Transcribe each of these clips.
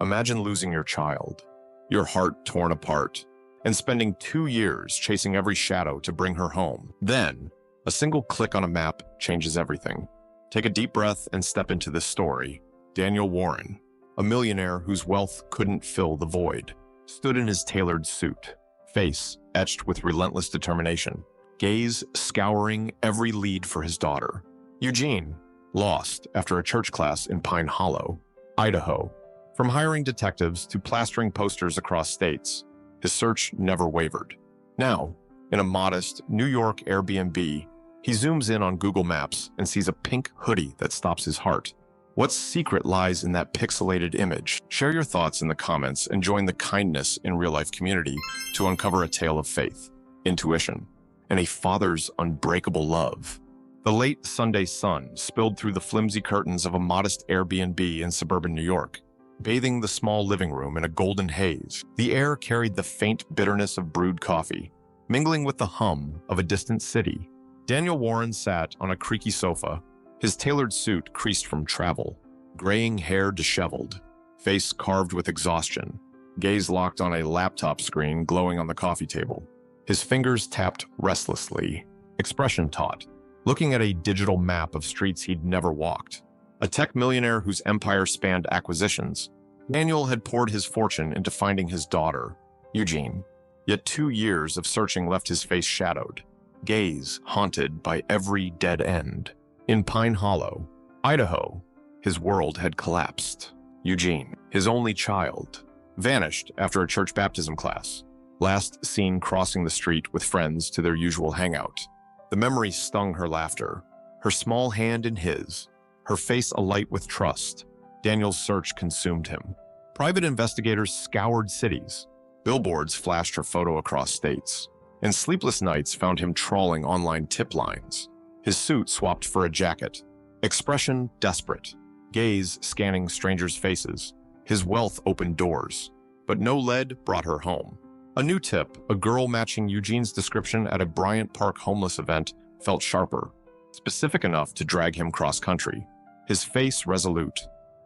Imagine losing your child, your heart torn apart, and spending 2 years chasing every shadow to bring her home. Then, a single click on a map changes everything. Take a deep breath and step into this story. Daniel Warren, a millionaire whose wealth couldn't fill the void, stood in his tailored suit, face etched with relentless determination, gaze scouring every lead for his daughter. Eugene, lost after a church class in Pine Hollow, Idaho. From hiring detectives to plastering posters across states, his search never wavered. Now, in a modest New York Airbnb, he zooms in on Google Maps and sees a pink hoodie that stops his heart. What secret lies in that pixelated image? Share your thoughts in the comments and join the Kindness in Real Life community to uncover a tale of faith, intuition, and a father's unbreakable love. The late Sunday sun spilled through the flimsy curtains of a modest Airbnb in suburban New York, bathing the small living room in a golden haze. The air carried the faint bitterness of brewed coffee, mingling with the hum of a distant city. Daniel Warren sat on a creaky sofa, his tailored suit creased from travel, graying hair disheveled, face carved with exhaustion, gaze locked on a laptop screen glowing on the coffee table. His fingers tapped restlessly, expression taut, looking at a digital map of streets he'd never walked. A tech millionaire whose empire spanned acquisitions, Daniel had poured his fortune into finding his daughter, Eugene. Yet 2 years of searching left his face shadowed, gaze haunted by every dead end. In Pine Hollow, Idaho, his world had collapsed. Eugene, his only child, vanished after a church baptism class, last seen crossing the street with friends to their usual hangout. The memory stung her laughter, her small hand in his, her face alight with trust. Daniel's search consumed him. Private investigators scoured cities. Billboards flashed her photo across states, and sleepless nights found him trawling online tip lines. His suit swapped for a jacket, expression desperate, gaze scanning strangers' faces. His wealth opened doors, but no lead brought her home. A new tip, a girl matching Eugene's description at a Bryant Park homeless event, felt sharper, specific enough to drag him cross-country. His face resolute,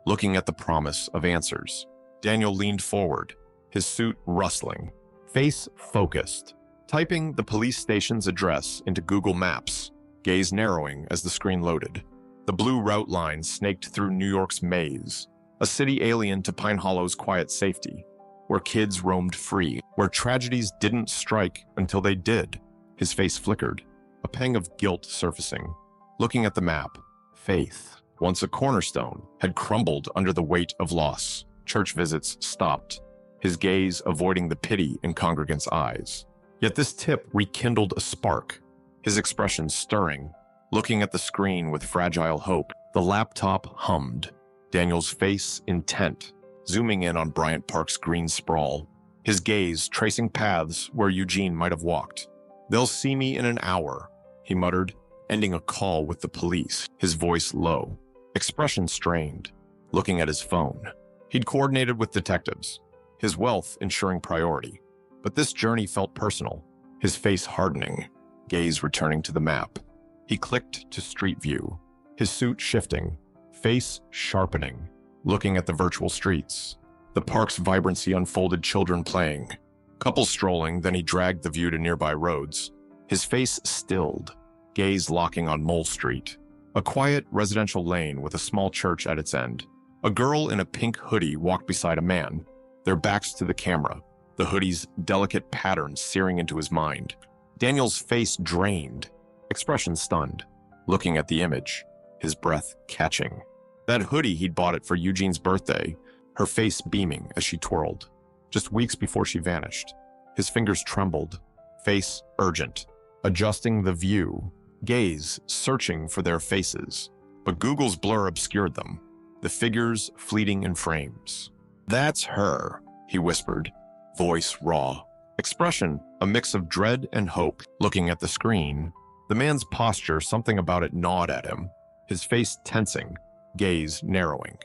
looking at the promise of answers. Daniel leaned forward, his suit rustling, face focused, typing the police station's address into Google Maps, gaze narrowing as the screen loaded. The blue route line snaked through New York's maze, a city alien to Pine Hollow's quiet safety, where kids roamed free, where tragedies didn't strike until they did. His face flickered, a pang of guilt surfacing. Looking at the map, faith, once a cornerstone, had crumbled under the weight of loss. Church visits stopped, his gaze avoiding the pity in congregants' eyes. Yet this tip rekindled a spark, his expression stirring. Looking at the screen with fragile hope, the laptop hummed, Daniel's face intent, zooming in on Bryant Park's green sprawl, his gaze tracing paths where Eugene might have walked. "They'll see me in an hour," he muttered, ending a call with the police, his voice low, expression strained, looking at his phone. He'd coordinated with detectives, his wealth ensuring priority. But this journey felt personal, his face hardening, gaze returning to the map. He clicked to Street View, his suit shifting, face sharpening, looking at the virtual streets. The park's vibrancy unfolded, children playing, couples strolling. Then he dragged the view to nearby roads, his face stilled, gaze locking on Mole Street, a quiet residential lane with a small church at its end. A girl in a pink hoodie walked beside a man, their backs to the camera, the hoodie's delicate pattern searing into his mind. Daniel's face drained, expression stunned, looking at the image, his breath catching. That hoodie, he'd bought it for Eugene's birthday, her face beaming as she twirled, just weeks before she vanished. His fingers trembled, face urgent, adjusting the view, gaze searching for their faces. But Google's blur obscured them, the figures fleeting in frames. "That's her," he whispered, voice raw, expression a mix of dread and hope. Looking at the screen, the man's posture, something about it gnawed at him, his face tensing, gaze narrowing.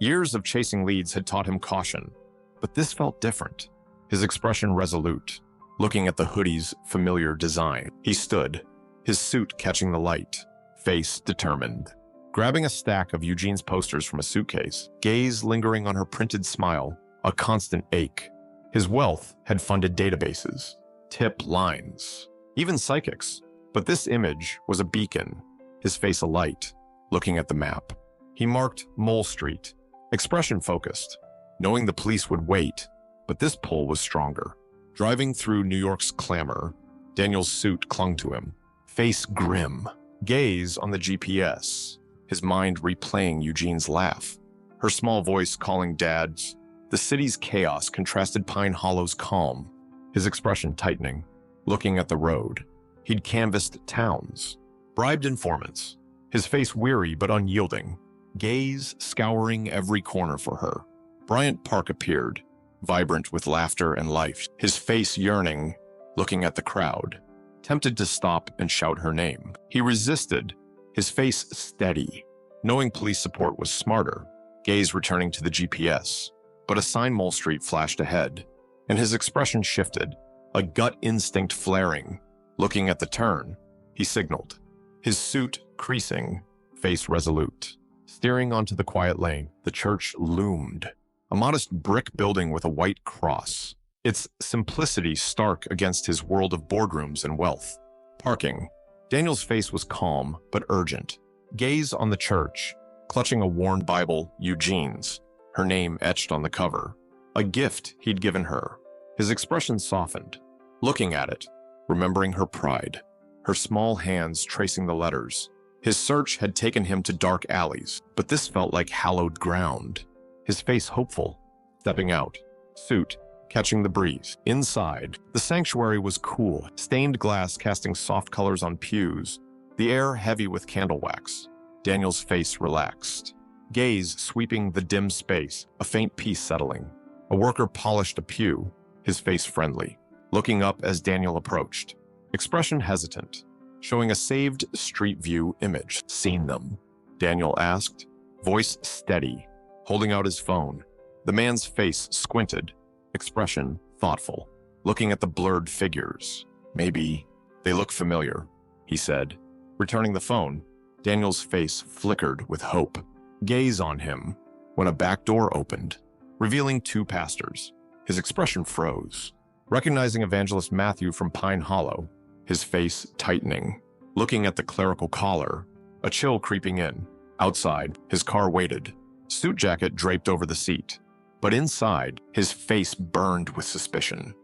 Years of chasing leads had taught him caution, but this felt different. His expression resolute, looking at the hoodie's familiar design. He stood, his suit catching the light, face determined. Grabbing a stack of Eugene's posters from a suitcase, gaze lingering on her printed smile, a constant ache. His wealth had funded databases, tip lines, even psychics. But this image was a beacon, his face alight, looking at the map. He marked Mole Street, expression focused, knowing the police would wait, but this pull was stronger. Driving through New York's clamor, Daniel's suit clung to him, face grim, gaze on the GPS, his mind replaying Eugene's laugh, her small voice calling Dad's. The city's chaos contrasted Pine Hollow's calm, his expression tightening, looking at the road. He'd canvassed towns, bribed informants, his face weary but unyielding, gaze scouring every corner for her. Bryant Park appeared, vibrant with laughter and life, his face yearning, looking at the crowd, tempted to stop and shout her name. He resisted, his face steady, knowing police support was smarter, gaze returning to the GPS. But a sign Mole Street flashed ahead, and his expression shifted, a gut instinct flaring. Looking at the turn, he signaled, his suit creasing, face resolute. Steering onto the quiet lane, the church loomed, a modest brick building with a white cross, its simplicity stark against his world of boardrooms and wealth. Parking. Daniel's face was calm but urgent. Gaze on the church, clutching a worn Bible, Eugene's, her name etched on the cover, a gift he'd given her. His expression softened, looking at it, remembering her pride, her small hands tracing the letters. His search had taken him to dark alleys, but this felt like hallowed ground. His face hopeful, stepping out, suit catching the breeze. Inside, the sanctuary was cool, stained glass casting soft colors on pews, the air heavy with candle wax. Daniel's face relaxed, gaze sweeping the dim space, a faint peace settling. A worker polished a pew, his face friendly, looking up as Daniel approached, expression hesitant, showing a saved street view image. Seen them? Daniel asked, voice steady, holding out his phone. The man's face squinted, expression thoughtful, looking at the blurred figures. Maybe they look familiar, he said. Returning the phone, Daniel's face flickered with hope. Gaze on him when a back door opened, revealing two pastors. His expression froze. Recognizing Evangelist Matthew from Pine Hollow, his face tightening. Looking at the clerical collar, a chill creeping in. Outside, his car waited, suit jacket draped over the seat. But inside, his face burned with suspicion.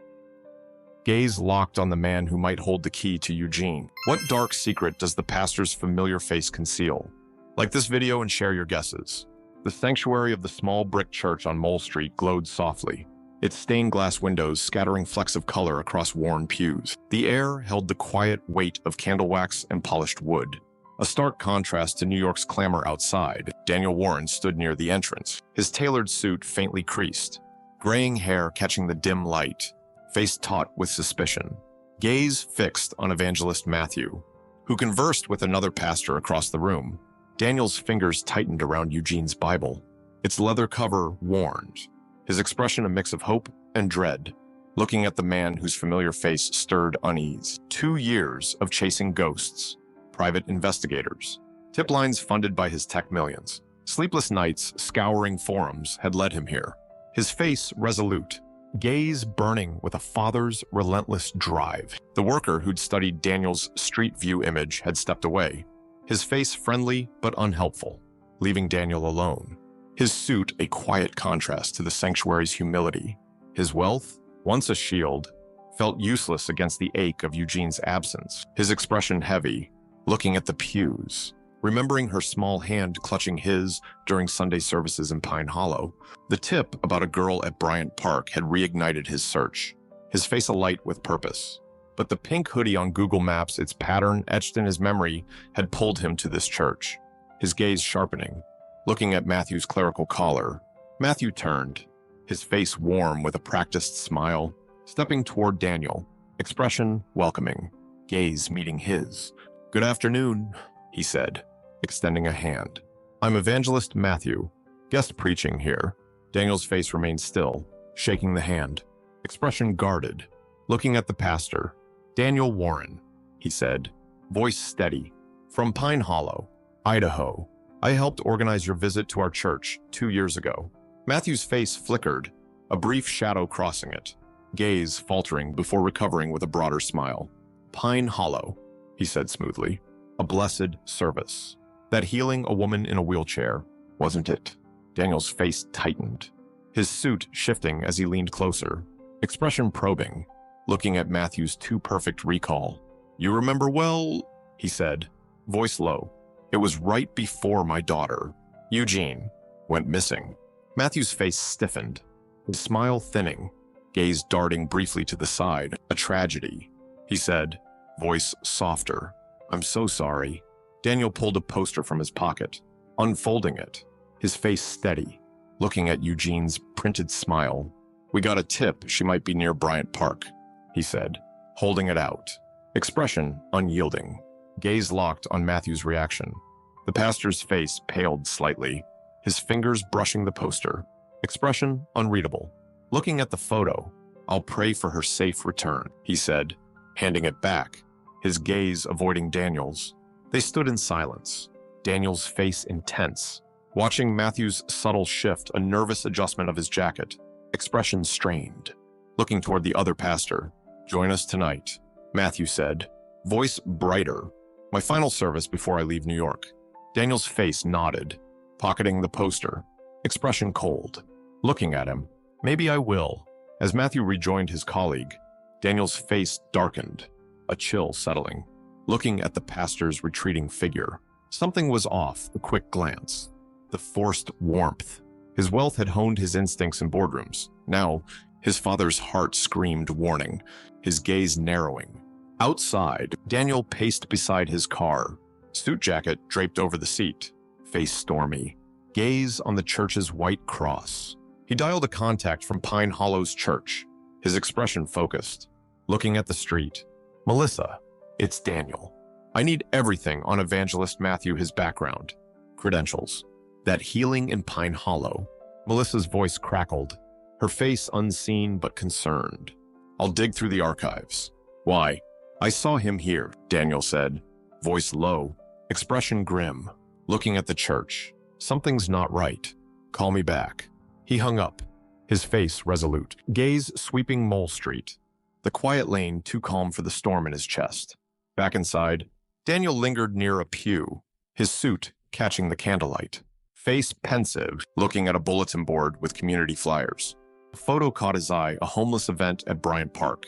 Gaze locked on the man who might hold the key to Eugene. What dark secret does the pastor's familiar face conceal? Like this video and share your guesses. The sanctuary of the small brick church on Mole Street glowed softly, its stained glass windows scattering flecks of color across worn pews. The air held the quiet weight of candle wax and polished wood. A stark contrast to New York's clamor outside, Daniel Warren stood near the entrance, his tailored suit faintly creased, graying hair catching the dim light, face taut with suspicion. Gaze fixed on Evangelist Matthew, who conversed with another pastor across the room. Daniel's fingers tightened around Eugene's Bible, its leather cover warned, his expression a mix of hope and dread, looking at the man whose familiar face stirred unease. 2 years of chasing ghosts, private investigators, tip lines funded by his tech millions, sleepless nights scouring forums had led him here. His face resolute, gaze burning with a father's relentless drive. The worker who'd studied Daniel's street view image had stepped away, his face friendly but unhelpful, leaving Daniel alone. His suit a quiet contrast to the sanctuary's humility. His wealth, once a shield, felt useless against the ache of Eugene's absence. His expression heavy, looking at the pews, remembering her small hand clutching his during Sunday services in Pine Hollow. The tip about a girl at Bryant Park had reignited his search, his face alight with purpose. But the pink hoodie on Google Maps, its pattern etched in his memory, had pulled him to this church, his gaze sharpening, looking at Matthew's clerical collar. Matthew turned, his face warm with a practiced smile, stepping toward Daniel, expression welcoming, gaze meeting his. "Good afternoon," he said, extending a hand. "I'm Evangelist Matthew, guest preaching here." Daniel's face remained still, shaking the hand, expression guarded, looking at the pastor. "Daniel Warren," he said, voice steady. "From Pine Hollow, Idaho. I helped organize your visit to our church 2 years ago. Matthew's face flickered, a brief shadow crossing it, gaze faltering before recovering with a broader smile. Pine Hollow, he said smoothly. A blessed service. That healing a woman in a wheelchair, wasn't it? Daniel's face tightened, his suit shifting as he leaned closer, expression probing, looking at Matthew's too-perfect recall. You remember well, he said, voice low. It was right before my daughter, Eugene, went missing. Matthew's face stiffened, his smile thinning, gaze darting briefly to the side. A tragedy, he said, voice softer. I'm so sorry. Daniel pulled a poster from his pocket, unfolding it, his face steady, looking at Eugene's printed smile. We got a tip she might be near Bryant Park, he said, holding it out. Expression unyielding, gaze locked on Matthew's reaction. The pastor's face paled slightly, his fingers brushing the poster. Expression unreadable. Looking at the photo, I'll pray for her safe return, he said, handing it back, his gaze avoiding Daniel's. They stood in silence, Daniel's face intense, watching Matthew's subtle shift, a nervous adjustment of his jacket, expression strained. Looking toward the other pastor, join us tonight, Matthew said, voice brighter. My final service before I leave New York. Daniel's face nodded, pocketing the poster, expression cold. Looking at him, maybe I will. As Matthew rejoined his colleague, Daniel's face darkened, a chill settling. Looking at the pastor's retreating figure, something was off. A quick glance, the forced warmth. His wealth had honed his instincts in boardrooms. Now, his father's heart screamed warning, his gaze narrowing. Outside, Daniel paced beside his car, suit jacket draped over the seat, face stormy, gaze on the church's white cross. He dialed a contact from Pine Hollow's church, his expression focused. Looking at the street, Melissa, it's Daniel. I need everything on Evangelist Matthew, his background, credentials. That healing in Pine Hollow. Melissa's voice crackled, her face unseen but concerned. I'll dig through the archives. Why? I saw him here, Daniel said, voice low, expression grim. Looking at the church. Something's not right. Call me back. He hung up, his face resolute, gaze sweeping Mole Street, the quiet lane too calm for the storm in his chest. Back inside, Daniel lingered near a pew, his suit catching the candlelight. Face pensive, looking at a bulletin board with community flyers. A photo caught his eye, a homeless event at Bryant Park.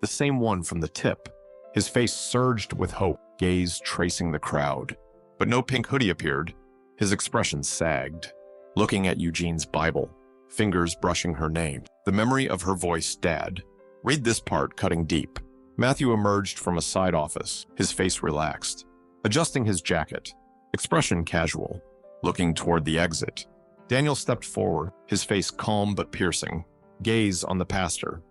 The same one from the tip. His face surged with hope, gaze tracing the crowd. But no pink hoodie appeared. His expression sagged. Looking at Eugene's Bible, fingers brushing her name. The memory of her voice, Dad. Read this part, cutting deep. Matthew emerged from a side office, his face relaxed, adjusting his jacket, expression casual, looking toward the exit. Daniel stepped forward, his face calm but piercing, gaze on the pastor.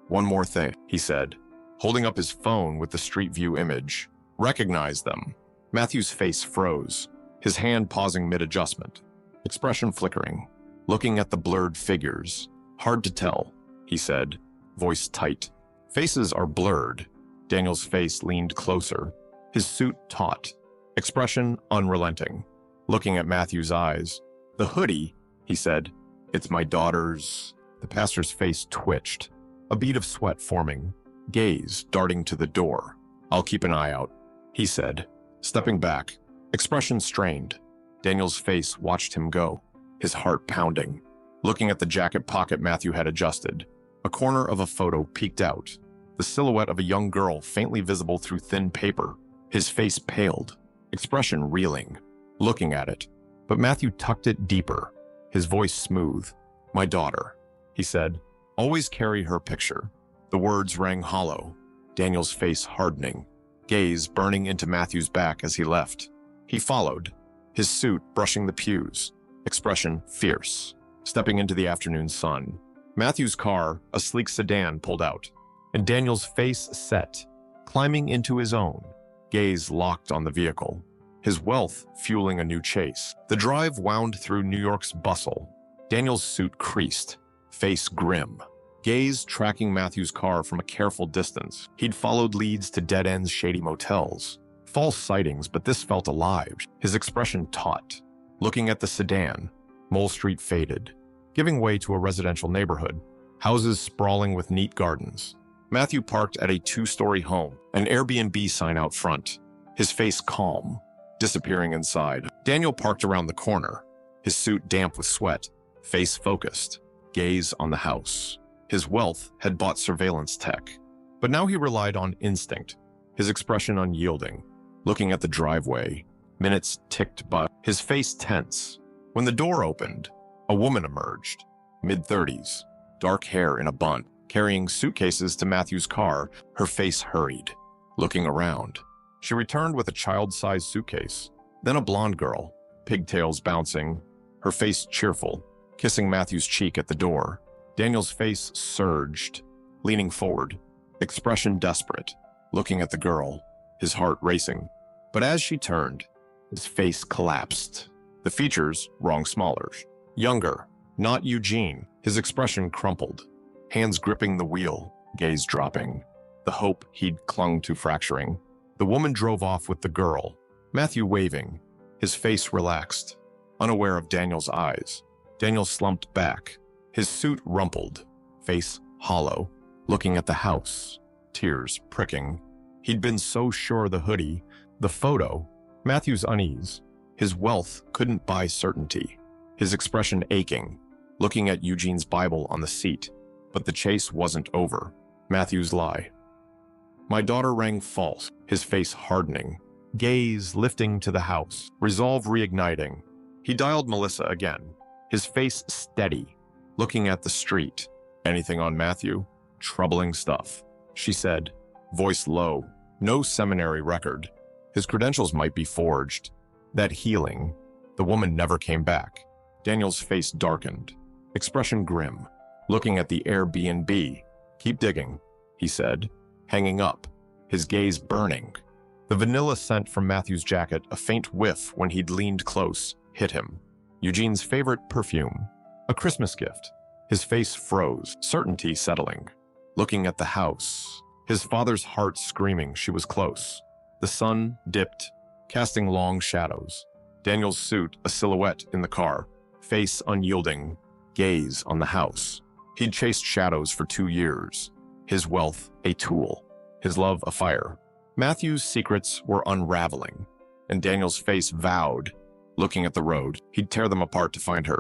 One more thing, he said, holding up his phone with the Street View image. Recognize them. Matthew's face froze, his hand pausing mid-adjustment, expression flickering, looking at the blurred figures. Hard to tell, he said, voice tight. Faces are blurred. Daniel's face leaned closer, his suit taut, expression unrelenting. Looking at Matthew's eyes. The hoodie, he said. It's my daughter's. The pastor's face twitched, a bead of sweat forming, gaze darting to the door. I'll keep an eye out, he said, stepping back, expression strained. Daniel's face watched him go, his heart pounding. Looking at the jacket pocket Matthew had adjusted, a corner of a photo peeked out, the silhouette of a young girl faintly visible through thin paper. His face paled, expression reeling. Looking at it, but Matthew tucked it deeper, his voice smooth. My daughter, he said, always carry her picture. The words rang hollow, Daniel's face hardening, gaze burning into Matthew's back as he left. He followed, his suit brushing the pews, expression fierce, stepping into the afternoon sun. Matthew's car, a sleek sedan, pulled out, and Daniel's face set, climbing into his own, gaze locked on the vehicle. His wealth fueling a new chase. The drive wound through New York's bustle. Daniel's suit creased, face grim, gaze tracking Matthew's car from a careful distance. He'd followed leads to dead-ends, shady motels, False sightings, but this felt alive. His expression taut. Looking at the sedan, Mole Street faded, giving way to a residential neighborhood. Houses sprawling with neat gardens. Matthew parked at a 2-story home, an Airbnb sign out front. His face calm, disappearing inside. Daniel parked around the corner, his suit damp with sweat, face focused, gaze on the house. His wealth had bought surveillance tech, but now he relied on instinct, his expression unyielding. Looking at the driveway, minutes ticked by, his face tense. When the door opened, a woman emerged, mid-30s, dark hair in a bun, carrying suitcases to Matthew's car. Her face hurried. Looking around, she returned with a child-sized suitcase, then a blonde girl, pigtails bouncing, her face cheerful, kissing Matthew's cheek at the door. Daniel's face surged, leaning forward, expression desperate, looking at the girl, his heart racing. But as she turned, his face collapsed. The features wrong smaller. Younger, not Eugene. His expression crumpled, hands gripping the wheel, gaze dropping. The hope he'd clung to fracturing. The woman drove off with the girl, Matthew waving, his face relaxed, unaware of Daniel's eyes. Daniel slumped back, his suit rumpled, face hollow, looking at the house, tears pricking. He'd been so sure the hoodie, the photo, Matthew's unease. His wealth couldn't buy certainty. His expression aching, looking at Eugene's Bible on the seat. But the chase wasn't over. Matthew's lie. My daughter rang false, his face hardening, gaze lifting to the house, resolve reigniting. He dialed Melissa again, his face steady, looking at the street. Anything on Matthew? Troubling stuff, she said, voice low. No seminary record. His credentials might be forged. That healing. The woman never came back. Daniel's face darkened, expression grim, looking at the Airbnb. Keep digging, he said, hanging up, his gaze burning. The vanilla scent from Matthew's jacket, a faint whiff when he'd leaned close, hit him. Eugene's favorite perfume, a Christmas gift. His face froze, certainty settling. Looking at the house, his father's heart screaming she was close. The sun dipped, casting long shadows. Daniel's suit, a silhouette in the car, face unyielding, gaze on the house. He'd chased shadows for 2 years. His wealth, a tool. His love, a fire. Matthew's secrets were unraveling, and Daniel's face vowed, looking at the road, he'd tear them apart to find her.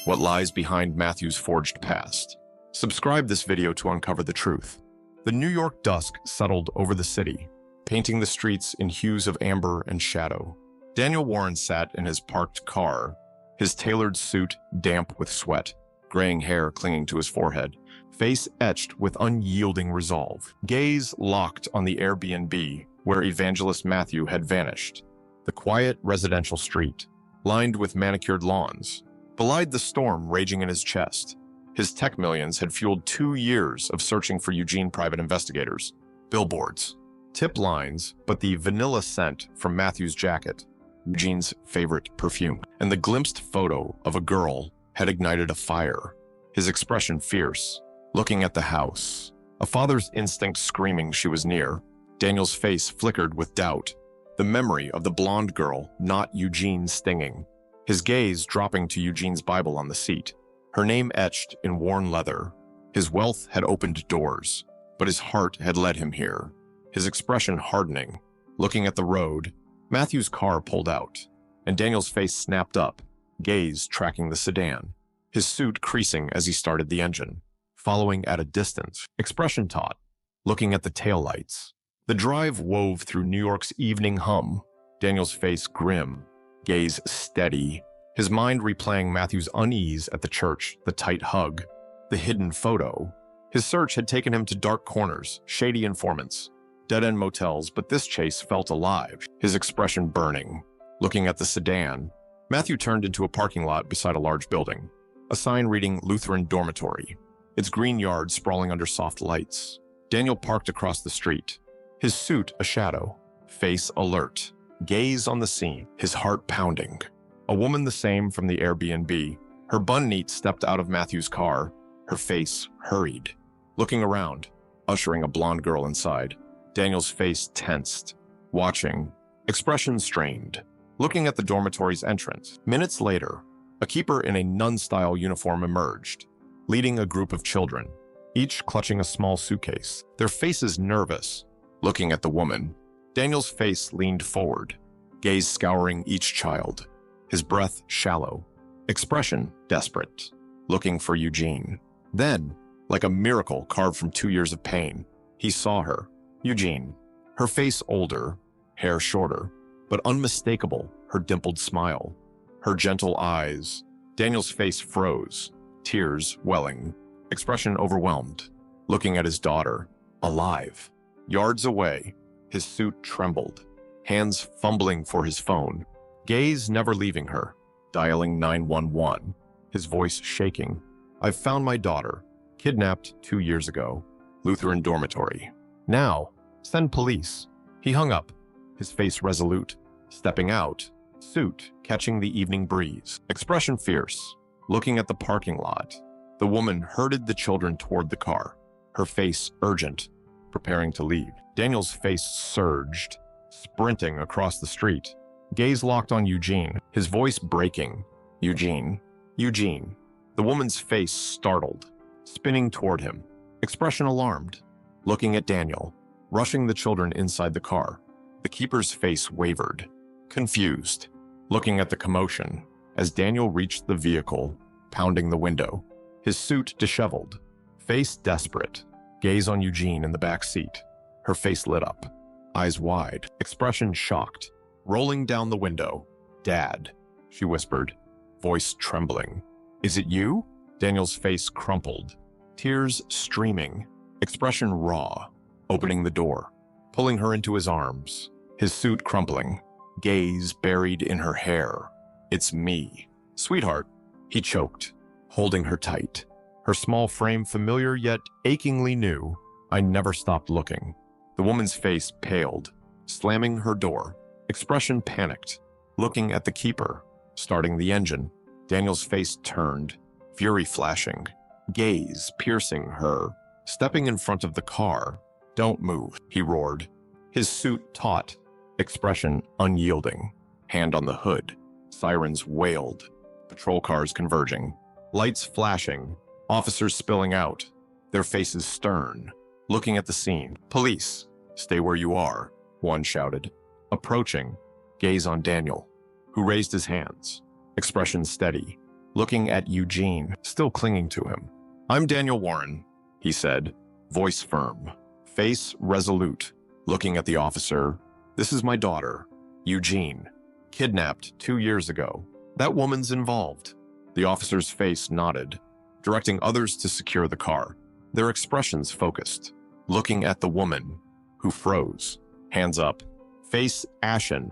What lies behind Matthew's forged past? Subscribe this video to uncover the truth. The New York dusk settled over the city, painting the streets in hues of amber and shadow. Daniel Warren sat in his parked car, his tailored suit damp with sweat, graying hair clinging to his forehead, face etched with unyielding resolve, gaze locked on the Airbnb where Evangelist Matthew had vanished. The quiet residential street, lined with manicured lawns, belied the storm raging in his chest. His tech millions had fueled 2 years of searching for Eugene private investigators, billboards, tip lines, but the vanilla scent from Matthew's jacket, Eugene's favorite perfume, and the glimpsed photo of a girl had ignited a fire, his expression fierce, looking at the house, a father's instinct screaming she was near. Daniel's face flickered with doubt, the memory of the blonde girl, not Eugene, stinging, his gaze dropping to Eugene's Bible on the seat, her name etched in worn leather. His wealth had opened doors, but his heart had led him here, his expression hardening. Looking at the road, Matthew's car pulled out, and Daniel's face snapped up, gaze tracking the sedan, his suit creasing as he started the engine, following at a distance, expression taut, looking at the taillights. The drive wove through New York's evening hum, Daniel's face grim, gaze steady, his mind replaying Matthew's unease at the church, the tight hug, the hidden photo. His search had taken him to dark corners, shady informants, dead-end motels, but this chase felt alive, his expression burning. Looking at the sedan, Matthew turned into a parking lot beside a large building, a sign reading Lutheran Dormitory, its green yard sprawling under soft lights. Daniel parked across the street, his suit a shadow, face alert, gaze on the scene, his heart pounding. A woman the same from the Airbnb, her bun neat, stepped out of Matthew's car, her face hurried. Looking around, ushering a blonde girl inside. Daniel's face tensed, watching, expression strained, looking at the dormitory's entrance. Minutes later, a keeper in a nun-style uniform emerged, leading a group of children, each clutching a small suitcase, their faces nervous. Looking at the woman, Daniel's face leaned forward, gaze scouring each child, his breath shallow, expression desperate, looking for Eugene. Then, like a miracle carved from 2 years of pain, he saw her, Eugene, her face older, hair shorter, but unmistakable, her dimpled smile, her gentle eyes. Daniel's face froze, tears welling, expression overwhelmed, looking at his daughter, alive. Yards away, his suit trembled, hands fumbling for his phone, gaze never leaving her, dialing 911, his voice shaking. "I've found my daughter, kidnapped 2 years ago, Lutheran dormitory. Now, send police." He hung up, his face resolute, stepping out, suit catching the evening breeze, expression fierce, looking at the parking lot. The woman herded the children toward the car, her face urgent, preparing to leave. Daniel's face surged, sprinting across the street, gaze locked on Eugene, his voice breaking. "Eugene, Eugene." The woman's face startled, spinning toward him, expression alarmed, looking at Daniel, rushing the children inside the car. The keeper's face wavered, confused, looking at the commotion as Daniel reached the vehicle, pounding the window, his suit disheveled, face desperate, gaze on Eugene in the back seat. Her face lit up, eyes wide, expression shocked, rolling down the window. "Dad," she whispered, voice trembling. "Is it you?" Daniel's face crumpled, tears streaming, expression raw, opening the door, pulling her into his arms, his suit crumpling, gaze buried in her hair. "It's me, sweetheart," he choked, holding her tight, her small frame familiar yet achingly new. "I never stopped looking." The woman's face paled, slamming her door, expression panicked, looking at the keeper, starting the engine. Daniel's face turned, fury flashing, gaze piercing her, stepping in front of the car. "Don't move," he roared, his suit taut, expression unyielding, hand on the hood. Sirens wailed, patrol cars converging, lights flashing, officers spilling out, their faces stern, looking at the scene. "Police, stay where you are," one shouted, approaching, gaze on Daniel, who raised his hands, expression steady, looking at Eugene, still clinging to him. "I'm Daniel Warren," he said, voice firm, face resolute, looking at the officer. "This is my daughter, Eugene, kidnapped 2 years ago. That woman's involved." The officer's face nodded, directing others to secure the car, their expressions focused, looking at the woman, who froze, hands up, face ashen.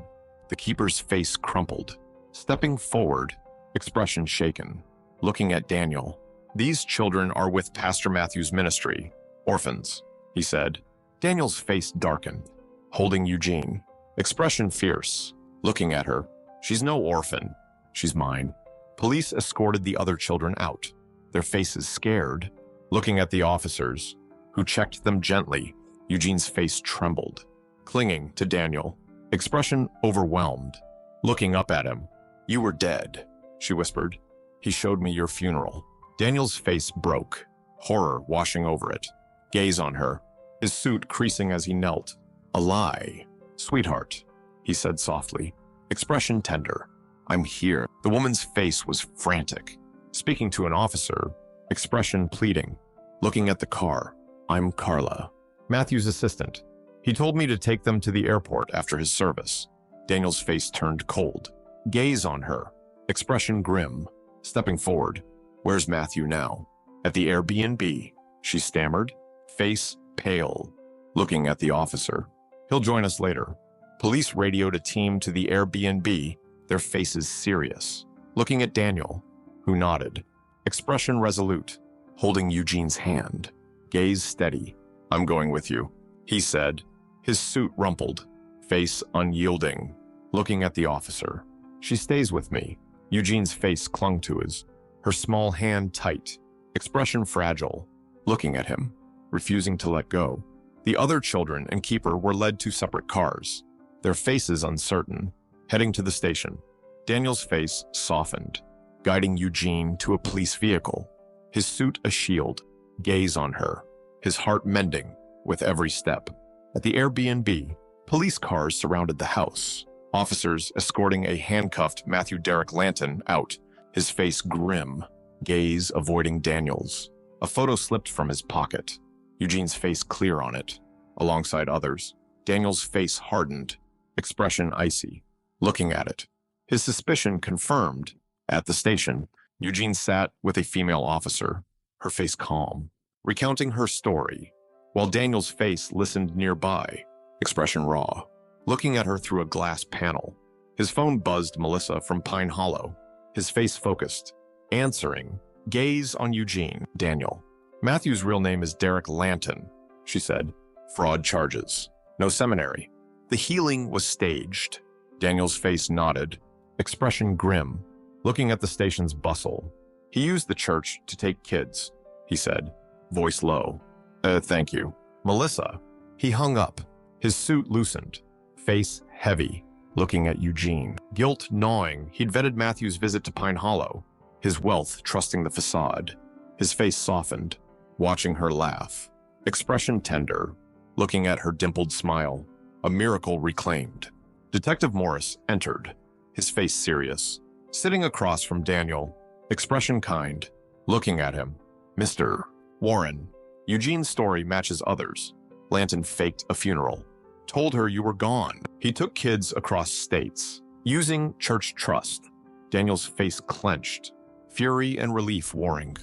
The keeper's face crumpled, stepping forward, expression shaken, looking at Daniel. "These children are with Pastor Matthew's ministry, orphans," he said. Daniel's face darkened, holding Eugene, expression fierce, looking at her. "She's no orphan. She's mine." Police escorted the other children out, their faces scared, looking at the officers, who checked them gently. Eugene's face trembled, clinging to Daniel, expression overwhelmed, looking up at him. "You were dead," she whispered. "He showed me your funeral." Daniel's face broke, horror washing over it, gaze on her, his suit creasing as he knelt. "A lie, sweetheart," he said softly, expression tender. "I'm here." The woman's face was frantic, speaking to an officer, expression pleading, looking at the car. "I'm Carla, Matthew's assistant. He told me to take them to the airport after his service." Daniel's face turned cold, gaze on her, expression grim, stepping forward. "Where's Matthew now?" "At the Airbnb," she stammered, face pale, looking at the officer. "He'll join us later." Police radioed a team to the Airbnb, their faces serious, looking at Daniel, who nodded, expression resolute, holding Eugene's hand, gaze steady. "I'm going with you," he said, his suit rumpled, face unyielding, looking at the officer. "She stays with me." Eugene's face clung to his, her small hand tight, expression fragile, looking at him, refusing to let go. The other children and keeper were led to separate cars. their faces uncertain, heading to the station. Daniel's face softened, guiding Eugene to a police vehicle, his suit a shield, gaze on her, his heart mending with every step. At the Airbnb, police cars surrounded the house, officers escorting a handcuffed Matthew Derek Lanton out, his face grim, gaze avoiding Daniel's. A photo slipped from his pocket, Eugene's face clear on it, alongside others. Daniel's face hardened, expression icy, looking at it. His suspicion confirmed. At the station, Eugene sat with a female officer, her face calm, recounting her story, while Daniel's face listened nearby, expression raw, looking at her through a glass panel. His phone buzzed Melissa from Pine Hollow, his face focused, answering, gaze on Eugene. Daniel. Matthew's real name is Derek Lanton, she said. Fraud charges. No seminary. The healing was staged. Daniel's face nodded, expression grim, looking at the station's bustle. He used the church to take kids, he said, voice low. Thank you. Melissa. He hung up, his suit loosened, face heavy, looking at Eugene. Guilt gnawing, he'd vetted Matthew's visit to Pine Hollow, his wealth trusting the facade. His face softened, watching her laugh. Expression tender, looking at her dimpled smile, a miracle reclaimed. Detective Morris entered, his face serious, sitting across from Daniel, expression kind, looking at him. Mr. Warren. Eugene's story matches others. Lanton faked a funeral, told her you were gone. He took kids across states, using church trust. Daniel's face clenched, fury and relief warring.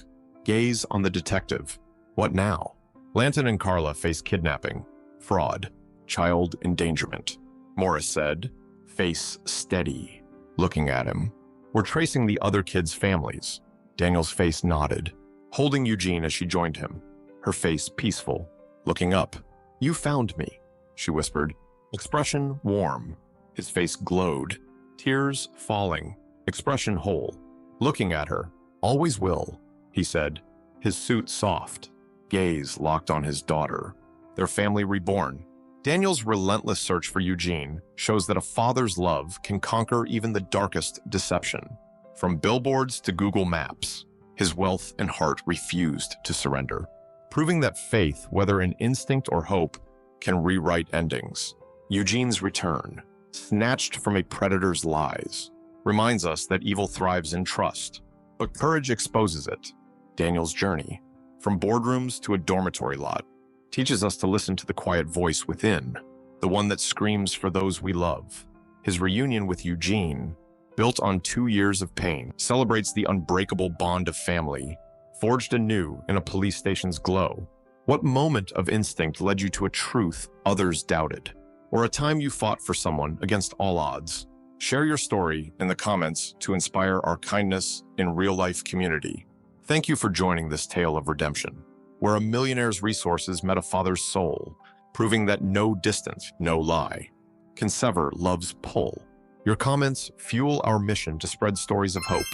Gaze on the detective. What now? Lanton and Carla face kidnapping, fraud, child endangerment. Morris said, face steady, looking at him. We're tracing the other kids' families. Daniel's face nodded, holding Eugene as she joined him, her face peaceful, looking up. You found me, she whispered, expression warm. His face glowed, tears falling, expression whole. Looking at her, always will, he said, his suit soft, gaze locked on his daughter, their family reborn. Daniel's relentless search for Eugene shows that a father's love can conquer even the darkest deception. From billboards to Google Maps, his wealth and heart refused to surrender, proving that faith, whether in instinct or hope, can rewrite endings. Eugene's return, snatched from a predator's lies, reminds us that evil thrives in trust, but courage exposes it. Daniel's journey, from boardrooms to a dormitory lot, teaches us to listen to the quiet voice within, the one that screams for those we love. His reunion with Eugene, built on 2 years of pain, celebrates the unbreakable bond of family, forged anew in a police station's glow. What moment of instinct led you to a truth others doubted, or a time you fought for someone against all odds? Share your story in the comments to inspire our kindness in real-life community. Thank you for joining this tale of redemption, where a millionaire's resources met a father's soul, proving that no distance, no lie, can sever love's pull. Your comments fuel our mission to spread stories of hope,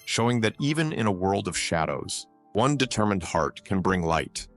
showing that even in a world of shadows, one determined heart can bring light.